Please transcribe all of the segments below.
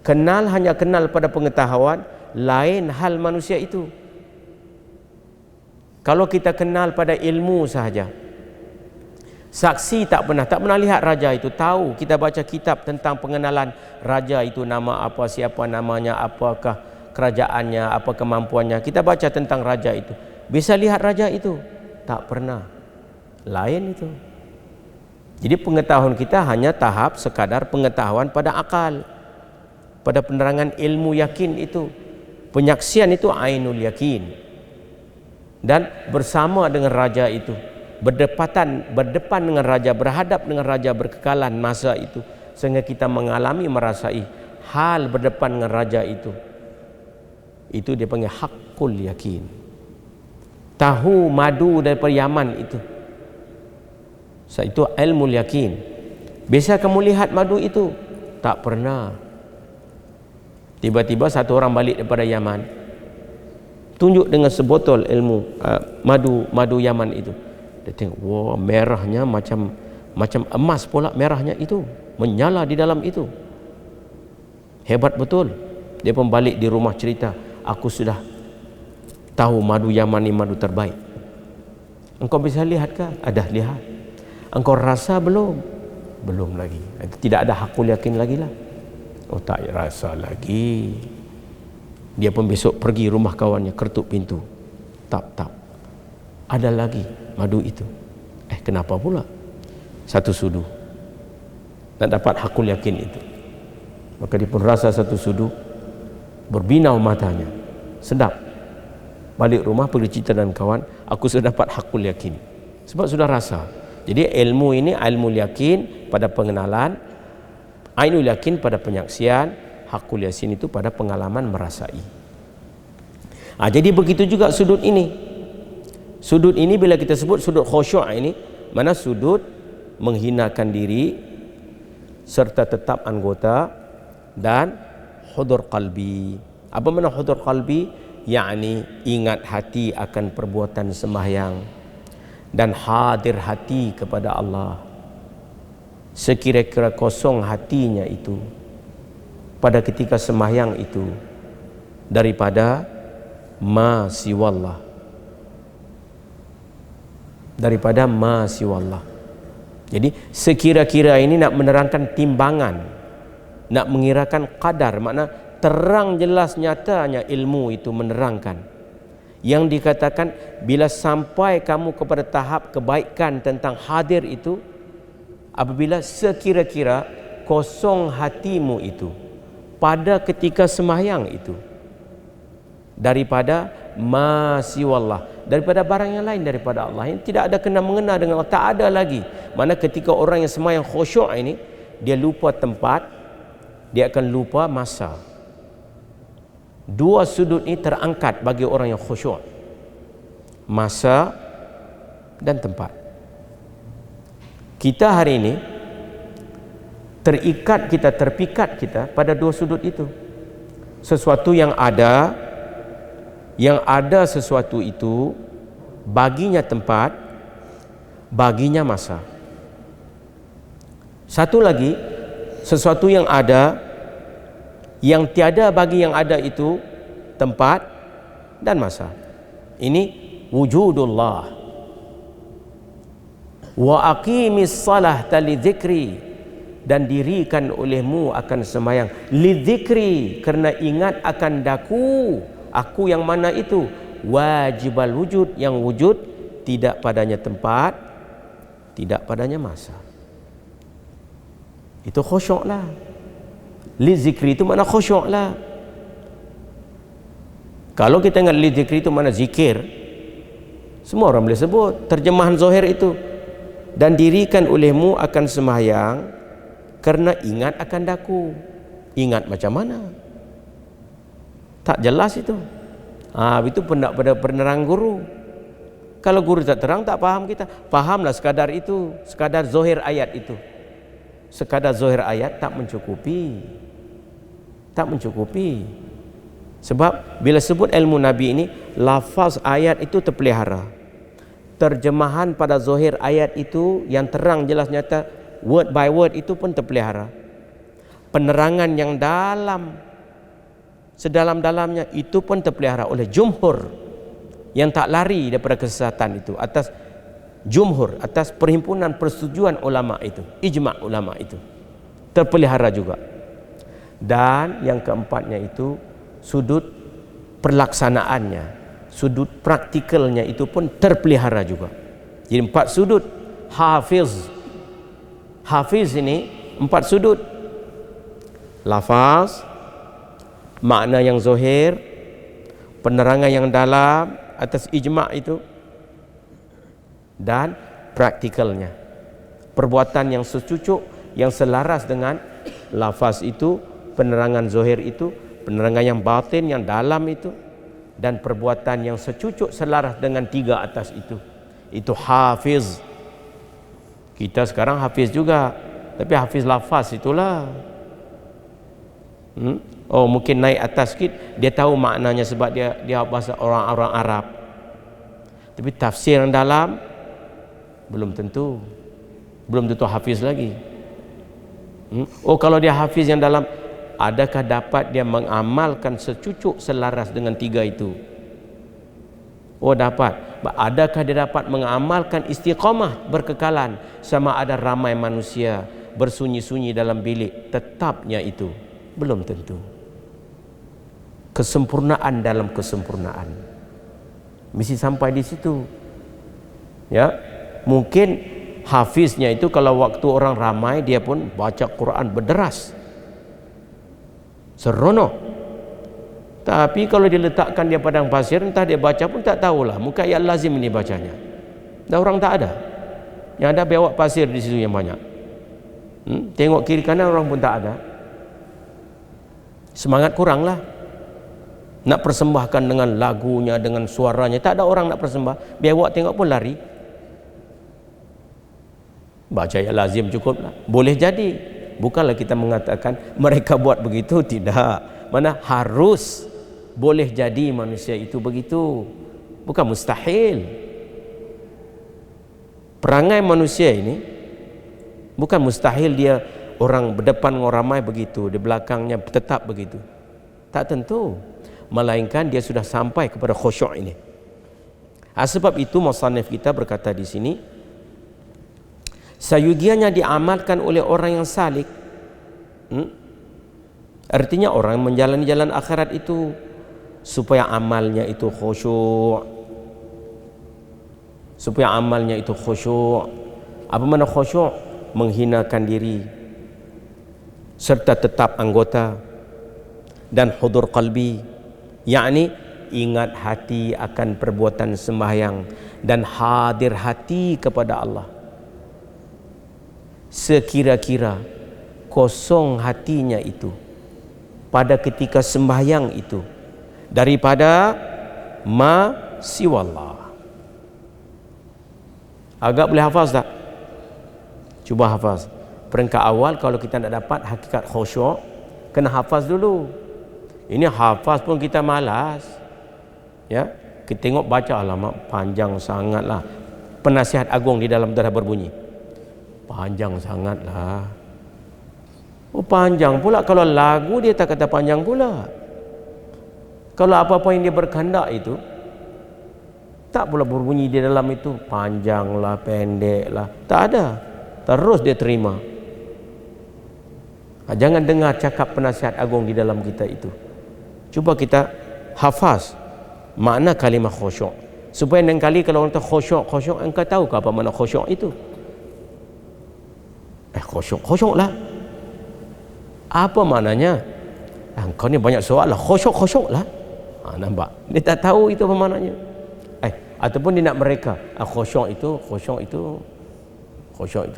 Kenal hanya kenal pada pengetahuan, lain hal manusia itu. Kalau kita kenal pada ilmu sahaja, saksi tak pernah lihat raja itu, tahu kita baca kitab tentang pengenalan raja itu, nama apa, siapa namanya, apakah kerajaannya, apa kemampuannya, kita baca tentang raja itu, bisa lihat raja itu? Tak pernah. Lain itu. Jadi pengetahuan kita hanya tahap sekadar pengetahuan pada akal, pada penerangan ilmu yakin itu. Penyaksian itu ainul yakin. Dan bersama dengan raja itu, berdepan dengan raja, berhadap dengan raja berkekalan masa itu, sehingga kita mengalami, merasai hal berdepan dengan raja itu dia panggil hakul yakin. Tahu madu daripada Yaman itu, itu ilmu yakin. Biasa kamu lihat madu itu? Tak pernah. Tiba-tiba satu orang balik daripada Yaman, tunjuk dengan sebotol ilmu madu Yaman itu. Dia tengok, wah, merahnya macam emas pula, merahnya itu menyala di dalam itu. Hebat betul. Dia pun balik di rumah cerita, aku sudah tahu madu Yaman ini madu terbaik. Engkau bisa lihatkah? Ada lihat. Engkau rasa belum? Belum lagi. Tidak ada hakul yakin lagi lah. Oh, tak rasa lagi. Dia pun besok pergi rumah kawannya, ketuk pintu. Tap. Ada lagi madu itu. Kenapa pula? Satu sudu. Nak dapat hakul yakin itu. Maka dia pun rasa satu sudu, berbinau matanya. Sedap. Balik rumah pergi cerita dengan kawan, aku sudah dapat hakul yakin. Sebab sudah rasa. Jadi ilmu ini ilmu yakin pada pengenalan, ainul yakin pada penyaksian, hakul yakin itu pada pengalaman merasai. Jadi begitu juga sudut ini. Sudut ini bila kita sebut sudut khusyuk ini, mana sudut menghinakan diri serta tetap anggota dan hudur qalbi. Apa makna hudur qalbi? Yakni ingat hati akan perbuatan sembahyang dan hadir hati kepada Allah. Sekira-kira kosong hatinya itu pada ketika sembahyang itu daripada ma siwallah, daripada ma siwallah. Jadi sekira-kira ini nak menerangkan timbangan, nak mengirakan kadar, makna terang jelas nyatanya ilmu itu menerangkan. Yang dikatakan bila sampai kamu kepada tahap kebaikan tentang hadir itu, apabila sekira-kira kosong hatimu itu pada ketika sembahyang itu daripada ma siwallah, daripada barang yang lain daripada Allah yang tidak ada kena mengena dengan Allah, tak ada lagi. Mana ketika orang yang sembahyang khusyuk ini, dia lupa tempat, dia akan lupa masa. Dua sudut ini terangkat bagi orang yang khusyuk, masa dan tempat. Kita hari ini terikat kita, terpikat kita pada dua sudut itu. Sesuatu yang ada sesuatu itu baginya tempat, baginya masa. Satu lagi, sesuatu yang ada yang tiada bagi yang ada itu tempat dan masa. Ini wujudullah. Wa aqimis salata lidzikri, dan dirikan olehmu akan sembahyang lidzikri, kerana ingat akan daku, aku yang mana itu wajibal wujud, yang wujud tidak padanya tempat, tidak padanya masa. Itu khusyuklah. Lidzikri itu makna khusyuklah. Kalau kita ingat lidzikri itu makna zikir, semua orang boleh sebut terjemahan zahir itu. Dan dirikan olehmu akan sembahyang kerana ingat akan daku. Ingat macam mana? Tak jelas itu. Itu pendak pada penerang guru. Kalau guru tak terang, tak faham kita. Fahamlah sekadar itu, sekadar zahir ayat itu. Sekadar zahir ayat tak mencukupi. Tak mencukupi. Sebab bila sebut ilmu Nabi ini, lafaz ayat itu terpelihara. Terjemahan pada zahir ayat itu yang terang jelas nyata, word by word itu pun terpelihara. penerangan yang dalam, sedalam-dalamnya, itu pun terpelihara oleh jumhur yang tak lari daripada kesesatan itu, atas jumhur, atas perhimpunan persetujuan ulama itu, ijma' ulama itu, terpelihara juga. Dan yang keempatnya itu sudut perlaksanaannya, sudut praktikalnya itu pun terpelihara juga. Jadi 4 sudut hafiz. Hafiz ini 4 sudut: lafaz, makna yang zahir, penerangan yang dalam atas ijma' itu, dan praktikalnya, perbuatan yang secucuk, yang selaras dengan lafaz itu, penerangan zahir itu, penerangan yang batin, yang dalam itu, dan perbuatan yang secucuk selaras dengan 3 atas itu. Itu hafiz. Kita sekarang hafiz juga, tapi hafiz lafaz itulah. Oh, mungkin naik atas sikit, dia tahu maknanya sebab dia bahasa orang-orang Arab. Tapi tafsir yang dalam belum tentu hafiz lagi. Oh, kalau dia hafiz yang dalam, adakah dapat dia mengamalkan secucuk selaras dengan 3 itu? Oh, dapat. Adakah dia dapat mengamalkan istiqamah berkekalan sama ada ramai manusia bersunyi-sunyi dalam bilik tetapnya itu? Belum tentu. Kesempurnaan dalam kesempurnaan mesti sampai di situ. Ya, mungkin hafiznya itu kalau waktu orang ramai dia pun baca Quran berderas, seronok. Tapi kalau diletakkan dia padang pasir, entah dia baca pun tak tahulah. Muka ayat lazim ini bacanya. Dan orang tak ada. Yang ada bewak pasir di situ yang banyak. Tengok kiri kanan orang pun tak ada. Semangat kurang lah. Nak persembahkan dengan lagunya, dengan suaranya, tak ada orang nak persembah. Bewak tengok pun lari. Baca ayat lazim cukup lah. Boleh jadi. Bukanlah kita mengatakan mereka buat begitu, tidak. Mana harus, boleh jadi manusia itu begitu, bukan mustahil. Perangai manusia ini bukan mustahil dia orang berdepan dengan ramai begitu, di belakangnya tetap begitu. Tak tentu, melainkan dia sudah sampai kepada khusyuk ini. Sebab itu musannif kita berkata di sini, sayugianya diamalkan oleh orang yang salik. Artinya orang yang menjalani jalan akhirat itu supaya amalnya itu khusyuk. Supaya amalnya itu khusyuk. Apa makna khusyuk? Menghinakan diri serta tetap anggota, dan hudur qalbi, yakni ingat hati akan perbuatan sembahyang dan hadir hati kepada Allah. Sekira-kira kosong hatinya itu pada ketika sembahyang itu daripada ma siwallah. Agak boleh hafaz tak? Cuba hafaz. Peringkat awal kalau kita nak dapat hakikat khusyuk, kena hafaz dulu. Ini hafaz pun kita malas. Ya, kita tengok baca, alamak panjang sangatlah. Penasihat agung di dalam dah berbunyi. Panjang sangatlah. Oh, panjang pula. Kalau lagu dia tak kata panjang pula. Kalau apa-apa yang dia berkehendak itu tak pula berbunyi di dalam itu panjanglah, pendeklah. Tak ada. Terus dia terima. Jangan dengar cakap penasihat agung di dalam kita itu. Cuba kita hafaz makna kalimah khusyuk, supaya lain kali kalau orang kata khusyuk, engkau tahu ke apa makna khusyuk itu? Khusyuk lah. Apa maknanya? Engkau ni banyak soal lah. Khusyuk lah. Nampak? Dia tak tahu itu apa maknanya. Ataupun dia nak mereka, khusyuk itu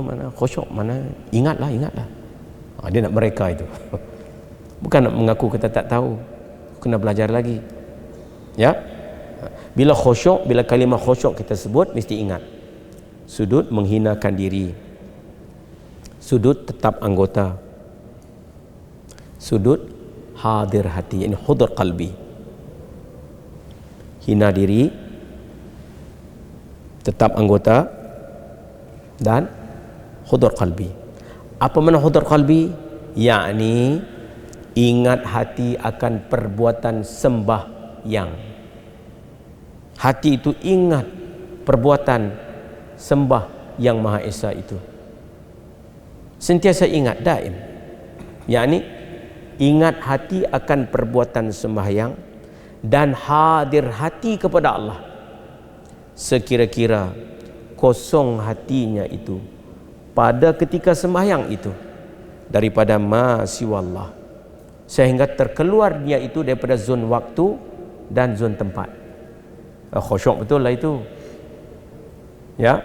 mana? Khusyuk mana? Ingatlah. Dia nak mereka itu. Bukan nak mengaku kita tak tahu. Kena belajar lagi. Ya. Bila khusyuk, bila kalimah khusyuk kita sebut, mesti ingat. Sudut menghinakan diri. Sudut tetap anggota. Sudut hadir hati, ini hudur qalbi. Hina diri, tetap anggota, dan hudur qalbi. Apa makna hudur qalbi? yakni ingat hati akan perbuatan sembahyang. Hati itu ingat perbuatan sembah yang Maha Esa itu. Sentiasa ingat, daim. Yakni ingat hati akan perbuatan sembahyang dan hadir hati kepada Allah. Sekira-kira kosong hatinya itu pada ketika sembahyang itu daripada ma siwallah, sehingga terkeluarnya itu daripada zon waktu dan zon tempat. Khusyuk betul lah itu, ya.